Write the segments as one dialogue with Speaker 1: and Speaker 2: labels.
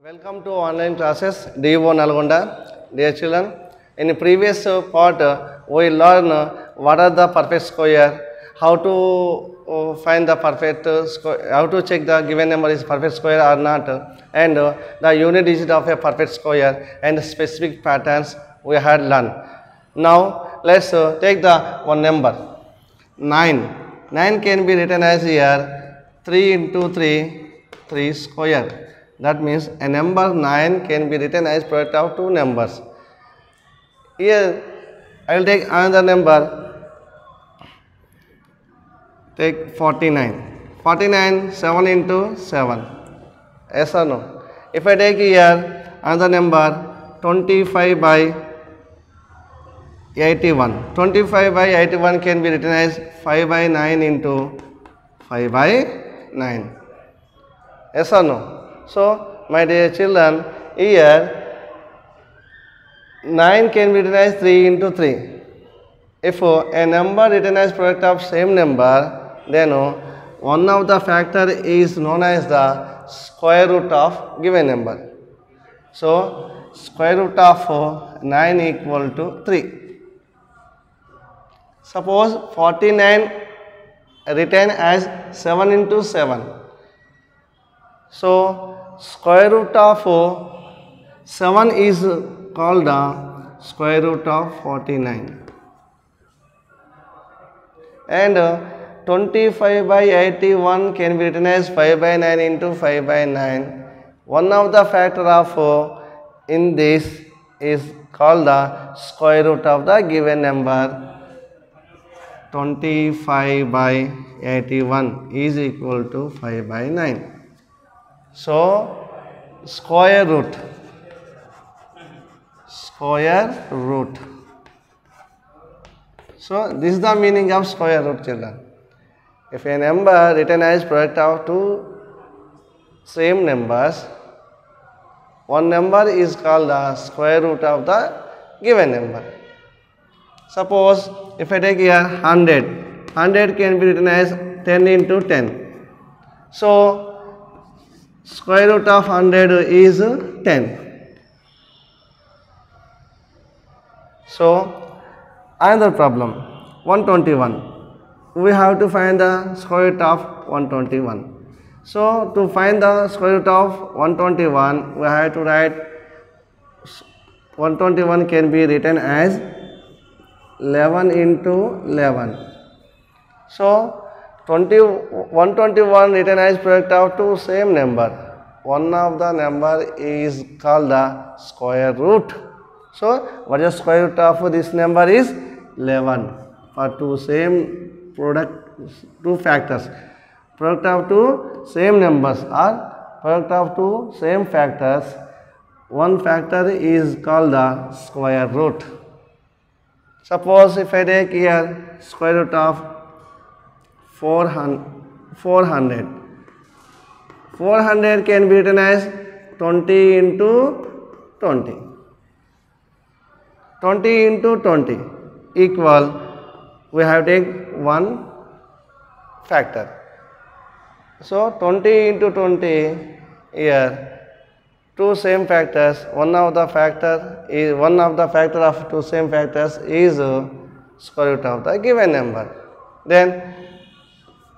Speaker 1: Welcome to online classes DO Nalgonda. Dear children, in the previous part we learn what are the perfect square, how to find the perfect square, how to check the given number is perfect square or not, and the unit digit of a perfect square and specific patterns we had learned. Now let's take the one number 9. 9 can be written as here 3 into 3, 3 square. That means a number 9 can be written as product of two numbers. Here I will take another number, take 49. 49, 7 into 7. Yes or no? If I take here another number 25 by 81. 25 by 81 can be written as 5 by 9 into 5 by 9. Yes or no? So, my dear children, here 9 can be written as 3 into 3. If a number written as product of same number, then one of the factor is known as the square root of given number. So, square root of 9 equal to 3. Suppose 49 written as 7 into 7. So, square root of 7 is called the square root of 49. And 25 by 81 can be written as 5 by 9 into 5 by 9. One of the factor of in this is called the square root of the given number. 25 by 81 is equal to 5 by 9. So, square root. So, this is the meaning of square root, children. If a number written as product of two same numbers, one number is called the square root of the given number. Suppose if I take here 100, 100 can be written as 10 into 10. So, square root of 100 is 10. So, another problem, 121. We have to find the square root of 121. So, to find the square root of 121, we have to write 121 can be written as 11 into 11. So, 121 written as product of two same number. One of the number is called the square root. So, what is the square root of this number is 11 for two same two factors. Product of two same numbers or product of two same factors. One factor is called the square root. Suppose if I take here square root of 400. 400 can be written as 20 into 20. 20 into 20 equal, we have to take one factor. So, 20 into 20 here, two same factors, one of the factor of two same factors is square root of the given number. Then,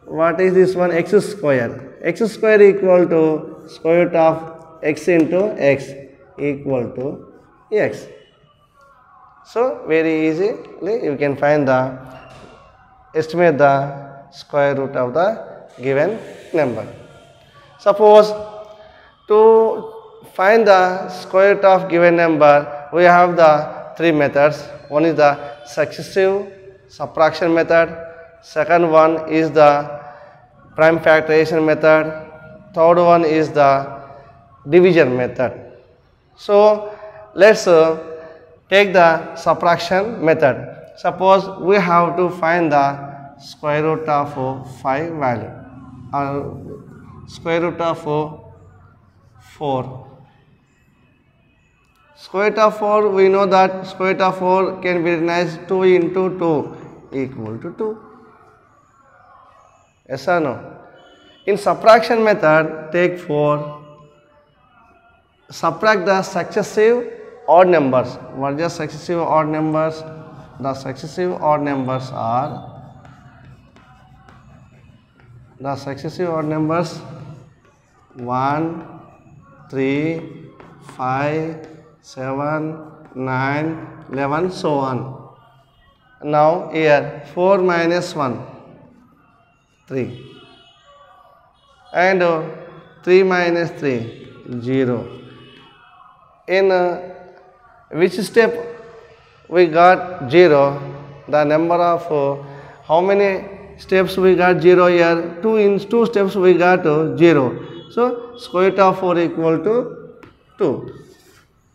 Speaker 1: what is this one? X square. X square equal to square root of x into x equal to x. So, very easily you can estimate the square root of the given number. Suppose to find the square root of given number, we have the three methods. One is the successive subtraction method. Second one is the prime factorization method. Third one is the division method. So, let's take the subtraction method. Suppose we have to find the square root of 5 value or square root of 4. Square root of 4, we know that square root of 4 can be written as 2 into 2 equal to 2. Yes or no? In subtraction method, take 4 subtract the successive odd numbers. What are the successive odd numbers? The successive odd numbers are 1, 3, 5, 7, 9, 11, so on. Now here 4 minus 1, 3, and 3 minus 3, 0. In which step we got 0? The number of how many steps we got 0 here? 2 in 2 steps we got 0. So square root of 4 equal to 2.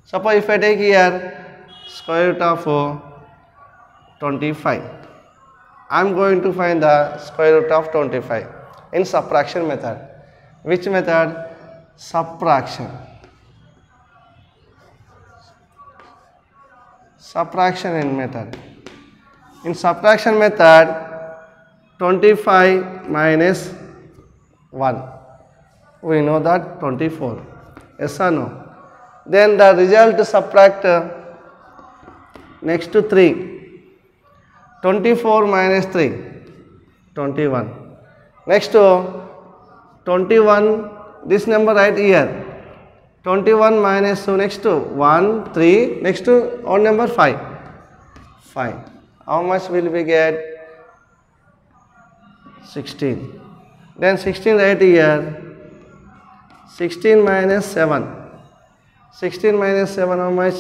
Speaker 1: Suppose if I take here square root of 25, I am going to find the square root of 25 in subtraction method. Which method? Subtraction. Subtraction in method. In subtraction method, 25 minus 1. We know that 24. Yes or no? Then the result subtract next to 3. 24 minus 3, 21. Next to 21, this number right here. 21 minus, so next to 1, 3, next to odd number 5. 5. How much will we get? 16. Then 16 right here. 16 minus 7. 16 minus 7 how much?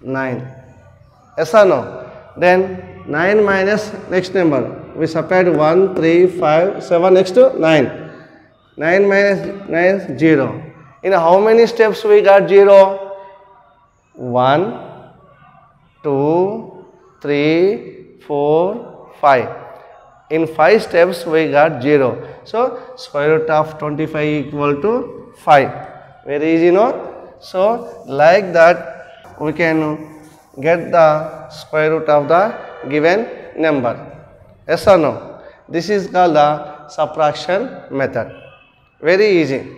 Speaker 1: 9. Yes or no? Then 9 minus next number. We subtract 1, 3, 5, 7 next to 9. 9 minus 9 is 0. In how many steps we got 0? 1, 2, 3, 4, 5. In 5 steps we got 0. So square root of 25 equal to 5. Very easy, no? So like that we can get the square root of the given number. Yes or no? This is called the subtraction method. Very easy.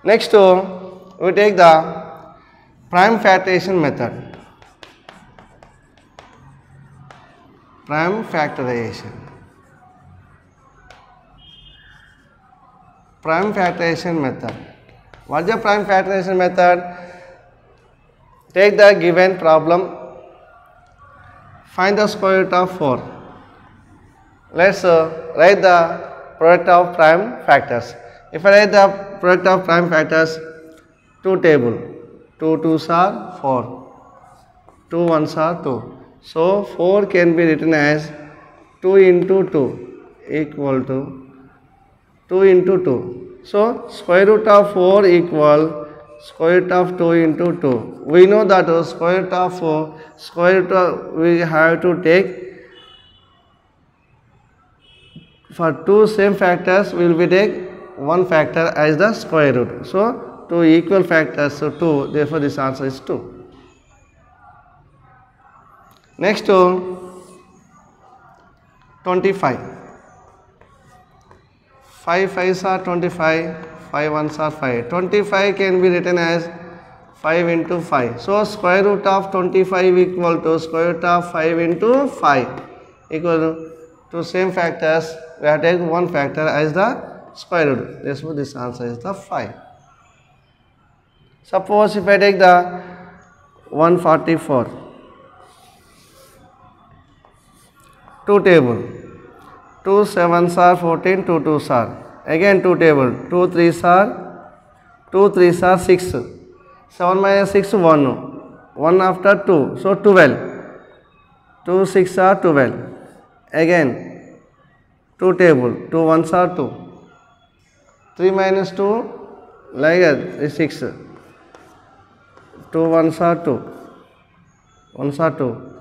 Speaker 1: Next we take the prime factorization method. Prime factorization. Prime factorization method. What is the prime factorization method? Take the given problem. Find the square root of 4. Let's write the product of prime factors. If I write the product of prime factors, 2 table. 2 2s are 4. 2 1s are 2. So 4 can be written as 2 into 2 equal to 2 into 2. So square root of 4 equal square root of 2 into 2. We know that square root of we have to take for 2 same factors we will take 1 factor as the square root. So 2 equal factors, so 2, therefore this answer is 2. Next 25. 5 5s are 25, 5 1s are 5. 25 can be written as 5 into 5. So square root of 25 equal to square root of 5 into 5 equal to same factors. We have to take 1 factor as the square root. Therefore this answer is the 5. Suppose if I take the 144. 2 table. 2 7s are 14, 2 2s are. Again 2 table. 2 3s are 6. 7 minus 6, 1. 1 after 2. So 12. 2 6 are 12. Again 2 table. 2 1s are 2. 3 minus 2 like that is 6. 2 1s are 2. 1s are 2.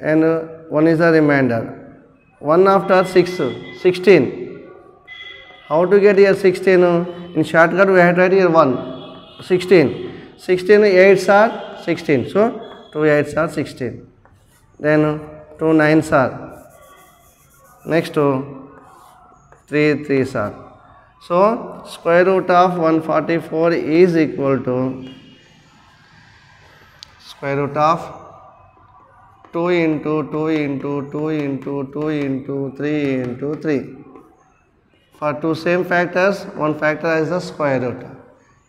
Speaker 1: And 1 is the remainder. 1 after 6, 16. How to get here 16? In shortcut we have to write here 1. 16. 16 8s are 16. So 2 8s are 16. Then 2 9s are. Next 3 3s are. So square root of 144 is equal to square root of 2 into 2 into 2 into 2 into 3 into 3. For two same factors, one factor is the square root.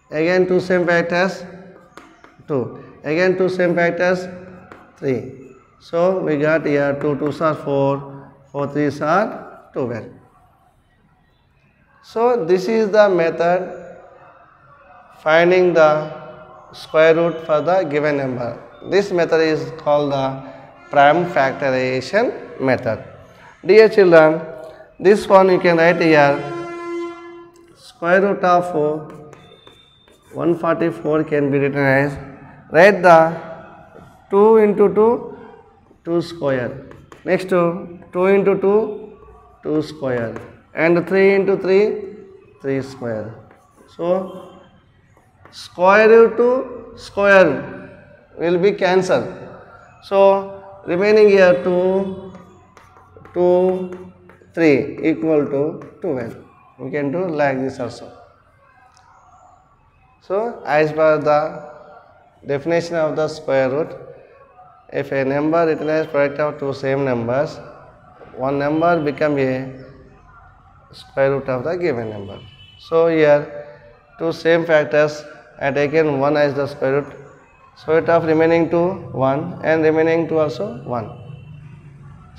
Speaker 1: Again two same factors, 2. Again two same factors, 3. So we got here 2 2s are 4, 4 3s are 12. So this is the method finding the square root for the given number. This method is called the prime factorization method. Dear children, this one you can write here, square root of 144 can be written as, write the 2 into 2, 2 square. Next to 2 into 2, 2 square. And 3 into 3, 3 square. So square root to square will be cancelled. So remaining here 2, 2, 3 equal to 12. We can do like this also. So as per the definition of the square root, if a number written as product of two same numbers, one number become a square root of the given number. So here two same factors are taken, one as the square root. Square root of remaining 2 1 and remaining 2 also 1.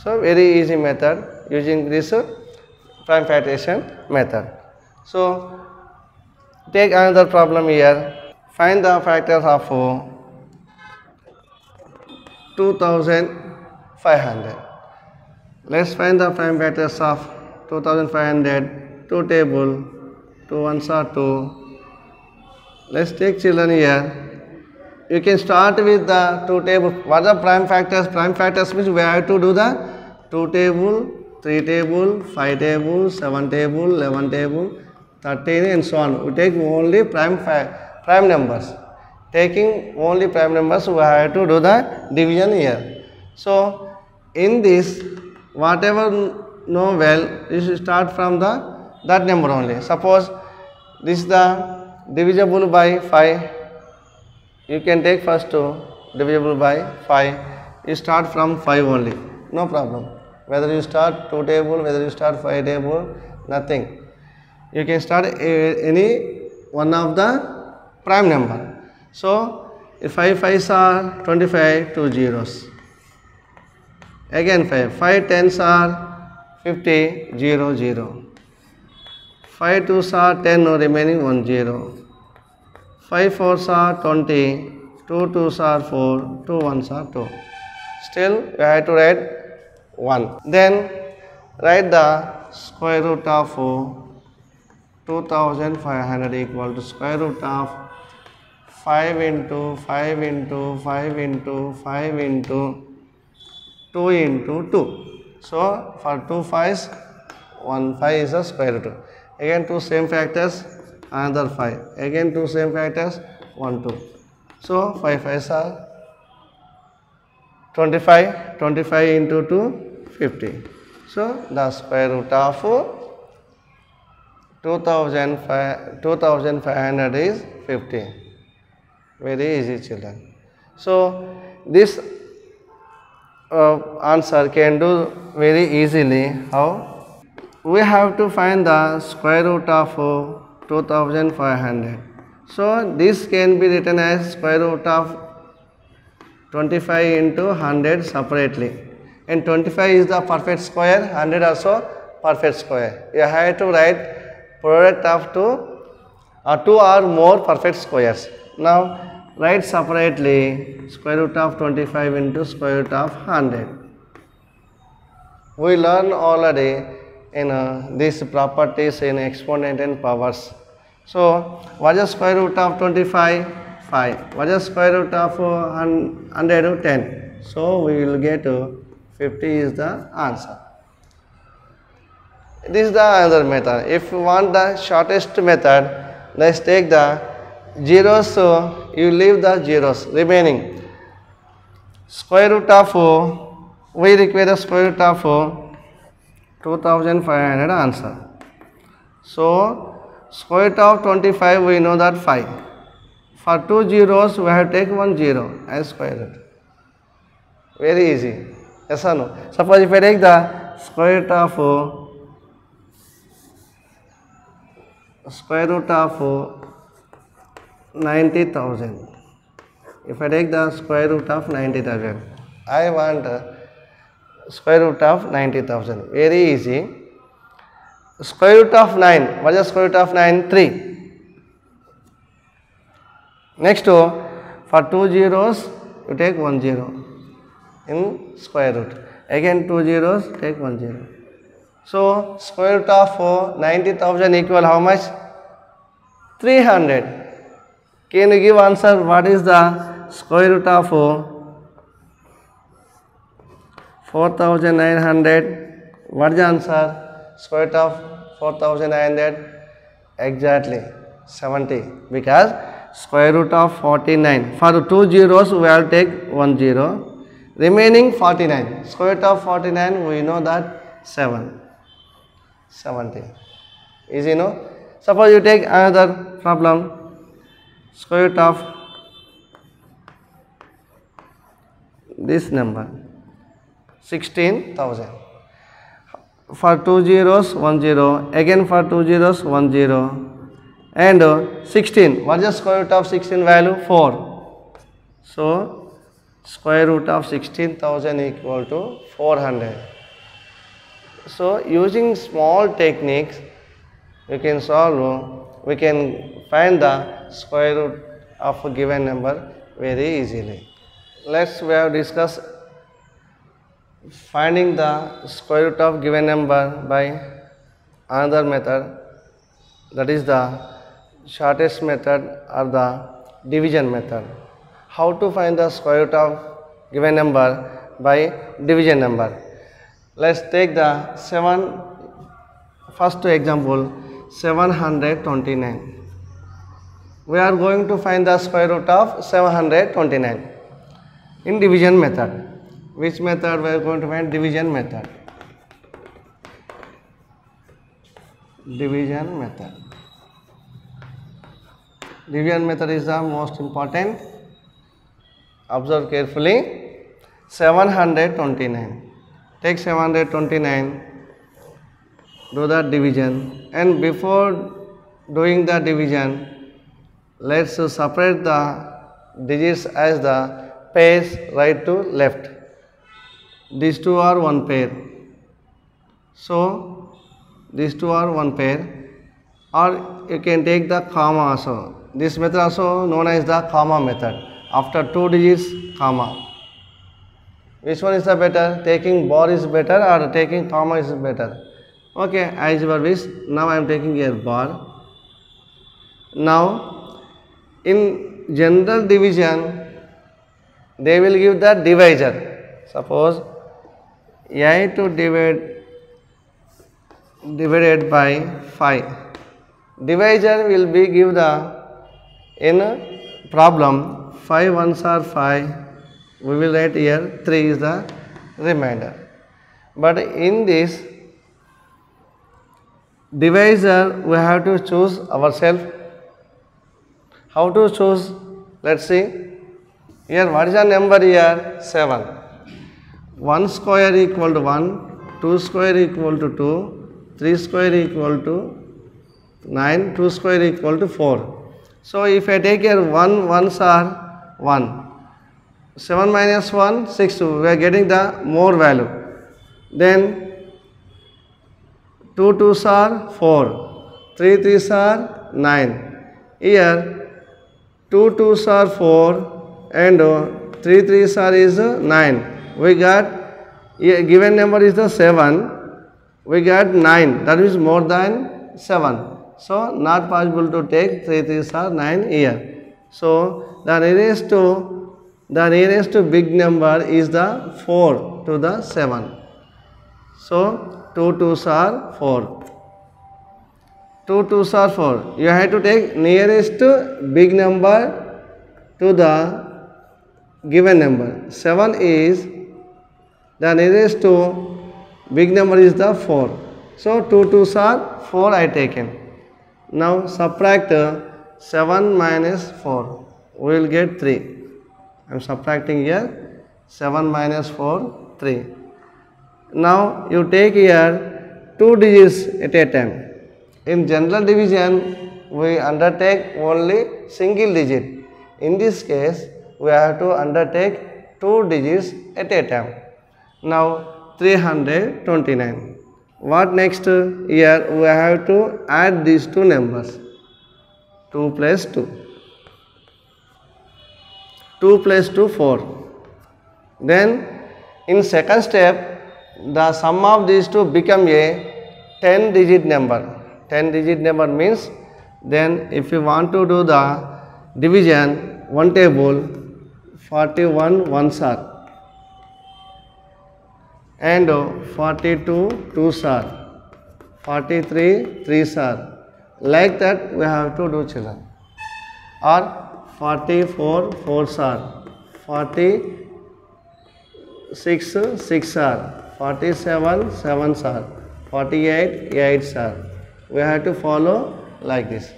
Speaker 1: So very easy method using this prime factorization method. So take another problem here. Find the factors of 2500. Let's find the prime factors of 2500. 2 table, 2 ones are 2. Let's take children here. You can start with the 2 table. What are prime factors? Prime factors means we have to do the 2 table, 3 table, 5 table, 7 table, 11 table, 13 and so on. We take only prime numbers. Taking only prime numbers, we have to do the division here. So in this, whatever know well, you should start from that number only. Suppose this is the divisible by 5. You can take first 2 divisible by 5. You start from 5 only. No problem. Whether you start 2 table, whether you start 5 table, nothing. You can start any one of the prime number. So if 5 5s are 25, 2 zeros. Again 5. 5 10s are 50, 0 0. 5 2s are 10, no remaining 1 0. 5 4s are 20, 2 2s are 4, 2 1s are 2. Still we have to write 1. Then write the square root of 2500 equal to square root of 5 into 5 into 5 into 5 into 2 into 2. So for 2 5s, 1 5 is the square root. Again 2 same factors, another 5. Again 2 same factors, 1 2. So 5 5s are 25. 25 into 2, 50. So the square root of 2500 is 50. Very easy children. So this answer can do very easily. How? We have to find the square root of 2500. So this can be written as square root of 25 into 100 separately. And 25 is the perfect square, 100 also perfect square. You have to write product of two or more perfect squares. Now write separately square root of 25 into square root of 100. We learn already in these properties in exponent and powers. So what is square root of 25? 5. What is square root of 100? 10. So we will get 50 is the answer. This is the other method. If you want the shortest method, let's take the zeros. So you leave the zeros remaining. Square root of we require the square root of 2500 answer. So Square root of 25, we know that 5. For 2 zeros, we have to take 1 0 as square root. Very easy. Yes or no? Suppose if I take the square root of 90,000. If I take the square root of 90,000, I want square root of 90,000. Very easy. Square root of 9. What is the square root of 9? 3. Next, for 2 zeros, you take 1 0 in square root. Again 2 zeros, take 1 0. So, square root of 90,000 equal how much? 300. Can you give answer? What is the square root of 4,900? What is the answer? Square root of 4,900? Exactly 70. Because square root of 49. For 2 zeros, we will take 1 0. Remaining 49. Square root of 49, we know that 7. 70. Easy, no? Suppose you take another problem. Square root of this number 16,000. For 2 zeros, 1 0. Again for 2 zeros, 1 0. And 16. What is the square root of 16 value? 4. So, square root of 16,000 equal to 400. So, using small techniques, we can solve, we can find the square root of a given number very easily. Let's we have discussed finding the square root of given number by another method, that is the shortest method or the division method. How to find the square root of given number by division number? Let's take the first example, 729. We are going to find the square root of 729 in division method. Which method we are going to find? Division method. Division method. Division method is the most important. Observe carefully. 729. Take 729. Do the division. And before doing the division, let's separate the digits as the pairs right to left. These two are one pair. So, these two are one pair. Or you can take the comma also. This method also known as the comma method. After 2 digits, comma. Which one is the better? Taking bar is better or taking comma is better? Okay, as your wish. Now I am taking here bar. Now, in general division, they will give the divisor. Suppose 8 to divided by 5. Divisor will be give the in problem 5 ones are 5. We will write here 3 is the remainder. But in this divisor we have to choose ourselves. How to choose? Let's see. Here what is the number here? 7. 1 square equal to 1, 2 square equal to 2, 3 square equal to 9, 2 square equal to 4. So if I take here 1 ones are 1. 7 minus 1, 6, we are getting the more value. Then 2 2s are 4, 3 3s are 9. Here 2 2s are 4 and 3 3s are is 9. We got a given number is the 7. We got 9. That is more than 7. So not possible to take 3 3s are 9 here. So the nearest to big number is the 4 to the 7. So 2 2s are 4. 2 2s are 4. You have to take nearest big number to the given number. 7 is the nearest to big number is the 4. So 2 2s are 4 I taken. Now subtract 7 minus 4. We will get 3. I am subtracting here 7 minus 4, 3. Now you take here 2 digits at a time. In general division, we undertake only single digit. In this case, we have to undertake 2 digits at a time. Now 329. What next? Here we have to add these two numbers. 2 plus 2. 2 plus 2, 4. Then in second step, the sum of these two become a 10 digit number. 10 digit number means, then if you want to do the division, one table, 41 ones are, and 42 twos are, 43 threes are. Like that we have to do, children. Or 44 fours are, 46 six are, 47 sevens are, 48 eights are. We have to follow like this.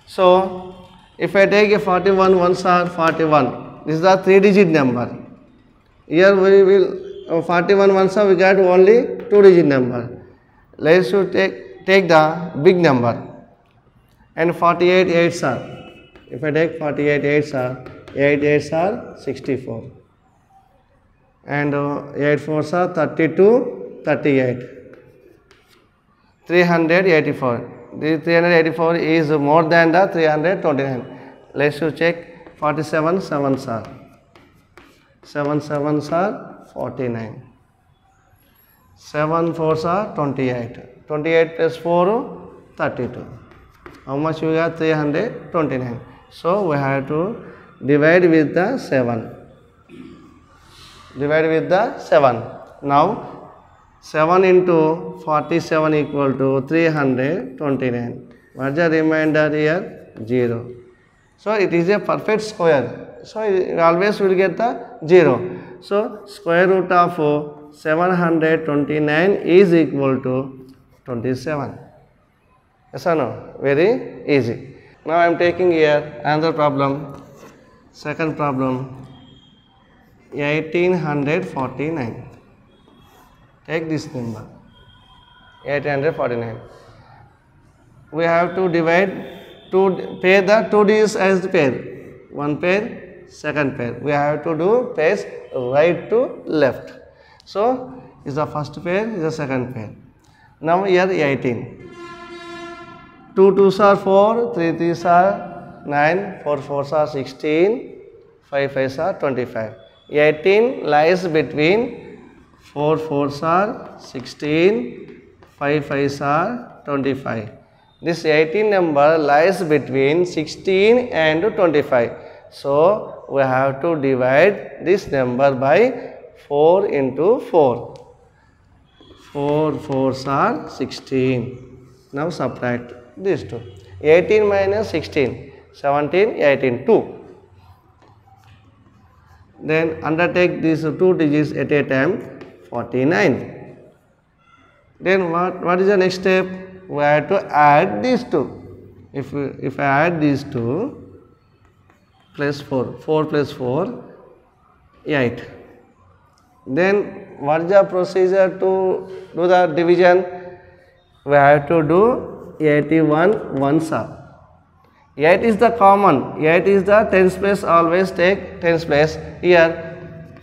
Speaker 1: So if I take a 41 ones are 41, this is the 3 digit number. Here we will 41 ones are, we got only 2 digit number. Let's take the big number. And 48 eights are. If I take 48 eights are, 8 eights are 64. And 8 fours are 32, 38. 384. The 384 is more than the 329. Let's check. 47 sevens are. 7 sevens are 49. 7 fours are 28. 28 plus 4, 32. How much we got? 329. So we have to divide with the 7. Divide with the 7. Now 7 into 47 equal to 329. What is the remainder here? 0. So it is a perfect square. So it always will get the 0. So square root of 729 is equal to 27. Yes or no? Very easy. Now I am taking here another problem. Second problem, 1849. Take this number, 849. We have to divide, to pair the 2 digits as the pair. One pair, second pair. We have to do pairs right to left. So is the first pair, is the second pair. Now here 18. 2 twos are 4, 3 threes are 9, 4 fours are 16, 5 fives are 25. 18 lies between 4 fours are 16, 5 fives are 25. This 18 number lies between 16 and 25. So we have to divide this number by 4 into 4. 4 fours are 16. Now subtract these two. 18 minus 16, 17, 18, 2. Then undertake these 2 digits at a time, 49. Then what is the next step? We have to add these two. If I add these two, plus 4, 4 plus 4, 8. Then what is the procedure to do the division? We have to do 81 ones are. 8 is the common. 8 is the tens place. Always take tens place. Here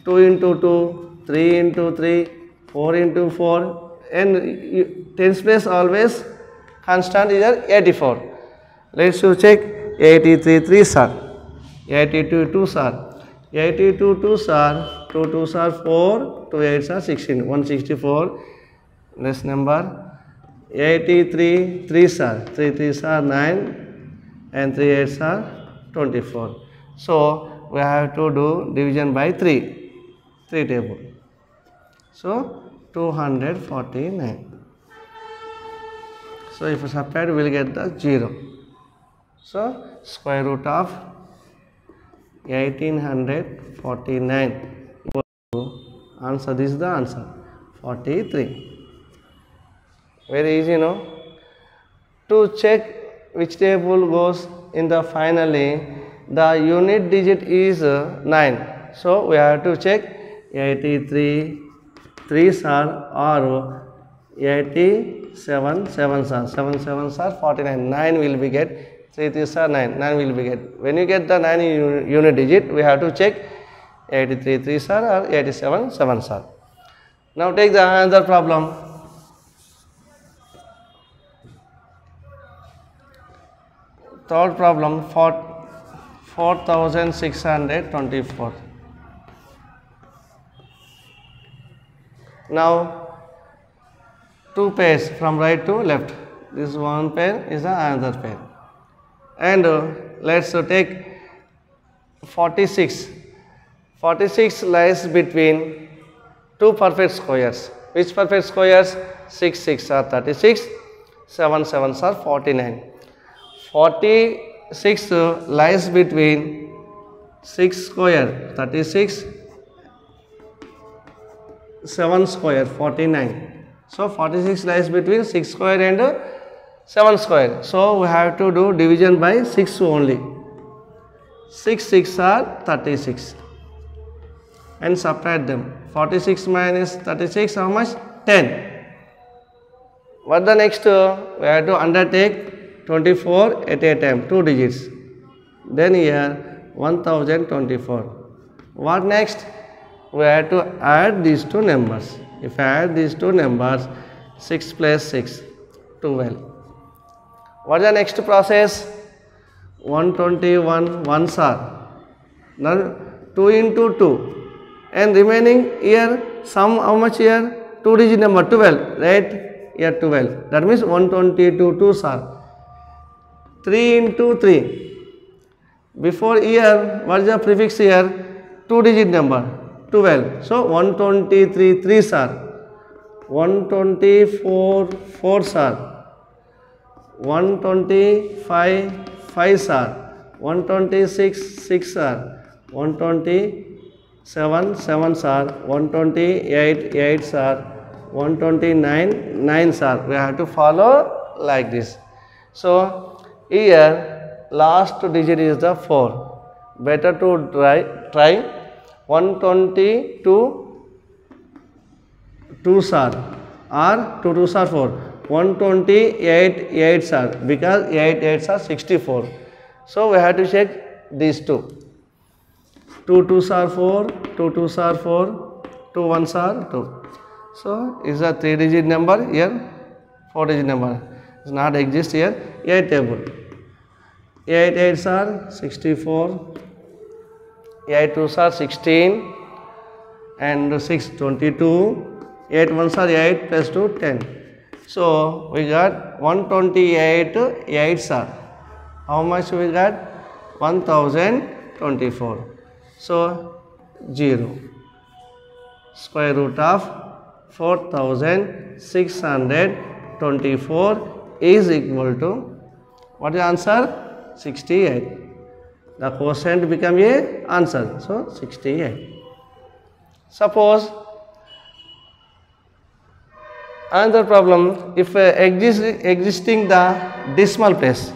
Speaker 1: 2 into 2, 3 into 3, 4 into 4, and tens place always constant is 84. Let's check. 83 3s are. 82 2s are. 82 2s are. 2 2s are 4. 2 8s are 16. 164. This number. 83 3s are. 3 3s are 9. And 3 8s are 24. So we have to do division by 3 table. So 249. So if we subtract, we will get the 0. So square root of 1849 equal to answer. This is the answer, 43. Very easy, no? To check which table goes in the finally, the unit digit is 9. So we have to check 83 3s are or 87 7s are 7 7s are 49. 9 will be get 3 3s are 9. 9 will be get. When you get the 9 unit digit, we have to check 83 3s are or 87 7s are. Now take the another problem. Third problem, 4624. Now two pairs from right to left. This one pair is the another pair. And let's take 46. 46 lies between two perfect squares. Which perfect squares? 6 6 are 36, 7 7s are 49. 46 lies between 6 square 36, 7 square 49. So 46 lies between 6 square and 7 square. So we have to do division by 6 only. 6 6 are 36 and subtract them. 46 minus 36, how much? 10. What the next? We have to undertake 24 at a time, 2 digits. Then here 1024. What next? We have to add these two numbers. If I add these two numbers, 6 plus 6, 12. What is the next process? 121 ones are. Now 2 into 2. And remaining here, sum how much here? 2 digit number 12, right? Here 12. That means 122 2s are. 3 into 3. Before here, what is the prefix here? 2 digit number 12. So 123 3s are. 124 4s are. 125 5s are. 126 6 are. 127 7s are. 128 8s are. 129 9s are. We have to follow like this. So here last digit is the 4. Better to try 122 2s are or 2 2s are 4. 128 8s are because 8 8s are 64. So we have to check these two. 2 2s are 4, 2 2s are 4, 2 1s are 2. So is a 3 digit number here, 4 digit number. Does not exist here. 8 table. 8 8s are 64, 8 2s are 16 and 6 22, 8 1s are 8 plus 2 10. So we got 128 8s are. How much we got? 1024. So 0. Square root of 4624 is equal to, what is the answer? 68. The quotient become a answer. So 68. Suppose another problem, if existing the decimal place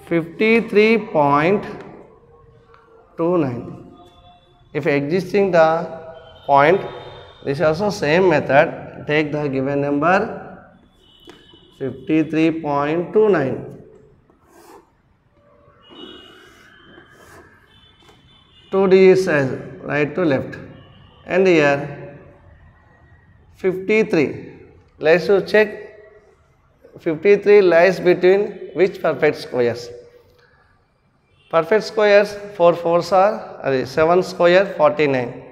Speaker 1: 53.29. If existing the point, this is also same method. Take the given number 53.29. 2 digits as right to left, and here 53. Let's check 53 lies between which perfect squares? Perfect squares, 4 4s are 7 square 49.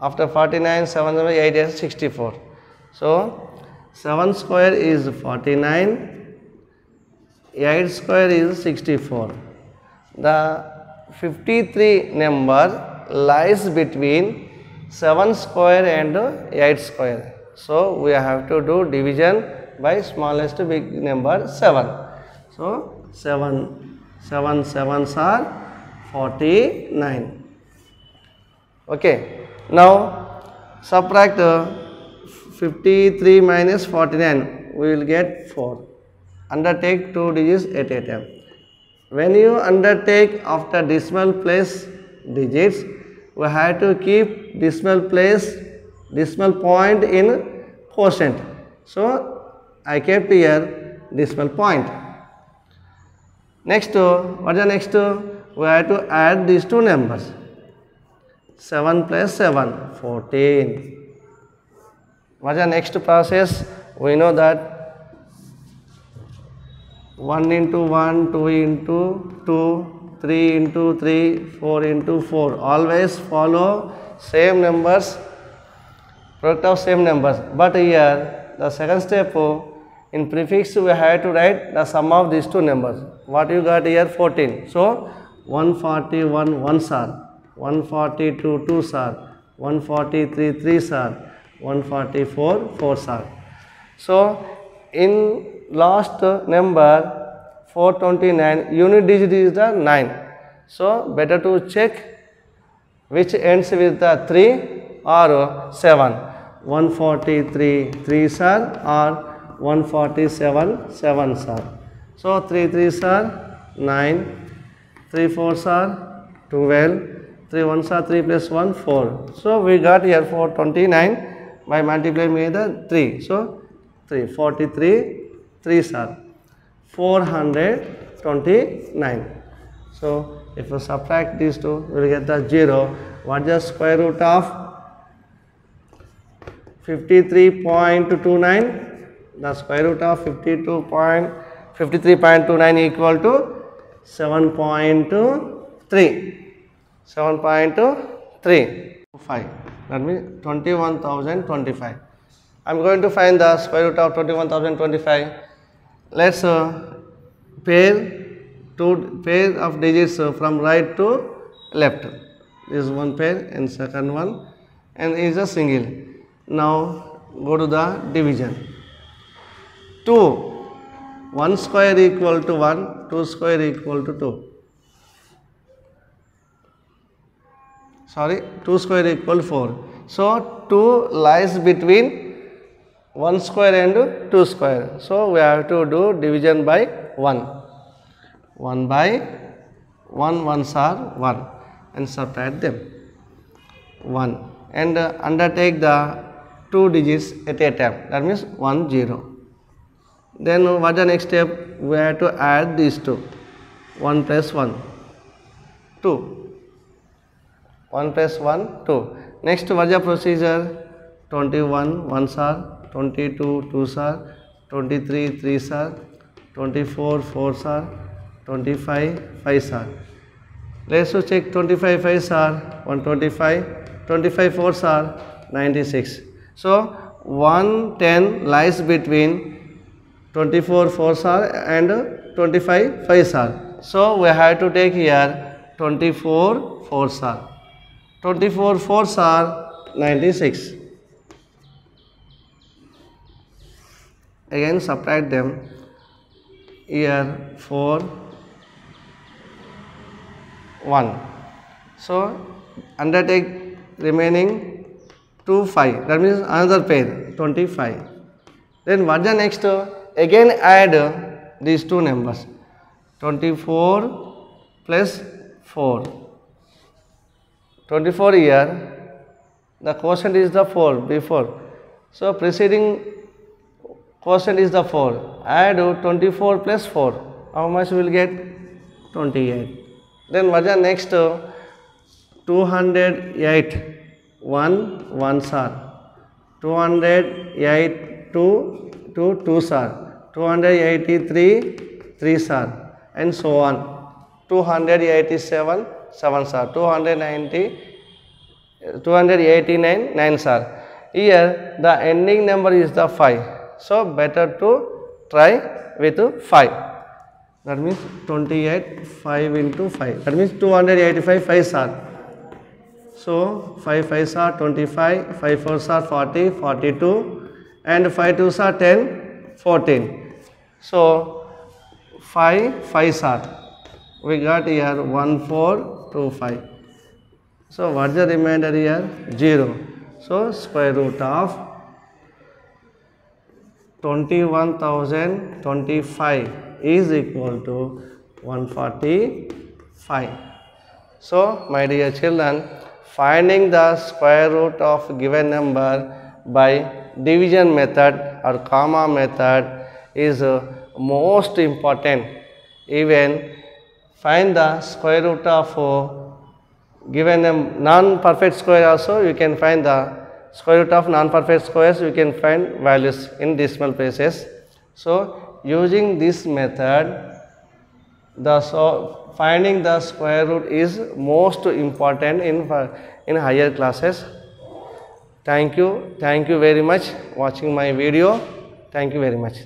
Speaker 1: After 49, 7 8 is 64. So 7 square is 49, 8 square is 64. The 53 number lies between 7 square and 8 square. So we have to do division by smallest big number 7. So 7 sevens are 49. Okay. Now subtract 53 minus 49. We will get 4. undertake 2 digits at a time. When you undertake after decimal place digits, we have to keep decimal point in quotient. So I kept here decimal point. Next, what is the next? We have to add these two numbers. 7 plus 7, 14. What is the next process? We know that 1 into 1, 2 into 2, 3 into 3, 4 into 4. Always follow same numbers, product of same numbers. But here, the second step, in prefix we have to write the sum of these two numbers. What you got here? 14. So, 141 ones are, 142 twos are, 143 threes are, 144 fours are. So, in last number 429, unit digit is the 9. So, better to check which ends with the 3 or 7. 143 3s are or 147 sevens are. So, 3 3s are 9, 3 4s are 12, 3 1s are 3 plus 1 4. So, we got here 429 by multiplying with the 3. So, 3 43 3s are 429. So, if you subtract these two, we will get the 0. What is the square root of 53.29? The square root of 53.29 equal to 7.3. 7.35. That means 21,025. I am going to find the square root of 21,025. Let's pair of digits from right to left. This is one pair and second one, and is a single. Now go to the division. 2. 1 square equal to 1, 2 square equal to 2. Sorry, 2 square equal to 4. So 2 lies between 1 square and 2 square. So we have to do division by 1. 1 by 1, ones are 1 and subtract them. 1 and undertake the 2 digits at a time. That means 1 0. Then what the next step? We have to add these two. 1 plus 1, 2. 1 plus 1, 2. Next, what is the procedure? 21 ones are, 22 twos are, 23 threes are, 24 fours are, 25 fives are. Let's check 25 fives are 125, 25 fours are 96. So 110 lies between 24 fours are and 25 fives are. So we have to take here 24 fours are. 24 fours are 96. Again subtract them. Here 4 1. So undertake remaining 2 5. That means another pair 25. Then what the next? Again add these two numbers. 24 plus 4. 24 here, the quotient is the 4 before. So preceding quotient is the 4. Add 24 plus 4. How much we will get? 28. Then what is the next? 208. 1 ones are. 208 2 twos are. 283 threes are. And so on. 287 sevens are. 289 nines are. Here the ending number is the 5. So better to try with 5. That means 28 5 into 5. That means 285 fives are. So 5 fives are 25, 5 fours are 40, 42, and 5 twos are 10, 14. So 5 fives are. We got here 1 4 2 5. So what is the remainder here? 0. So square root of 21,025 is equal to 145. So, my dear children, finding the square root of given number by division method or comma method is most important. Even find the square root of given non-perfect square also, you can find the square root of non-perfect squares, you can find values in decimal places. So, using this method, finding the square root is most important in higher classes. Thank you very much watching my video. Thank you very much.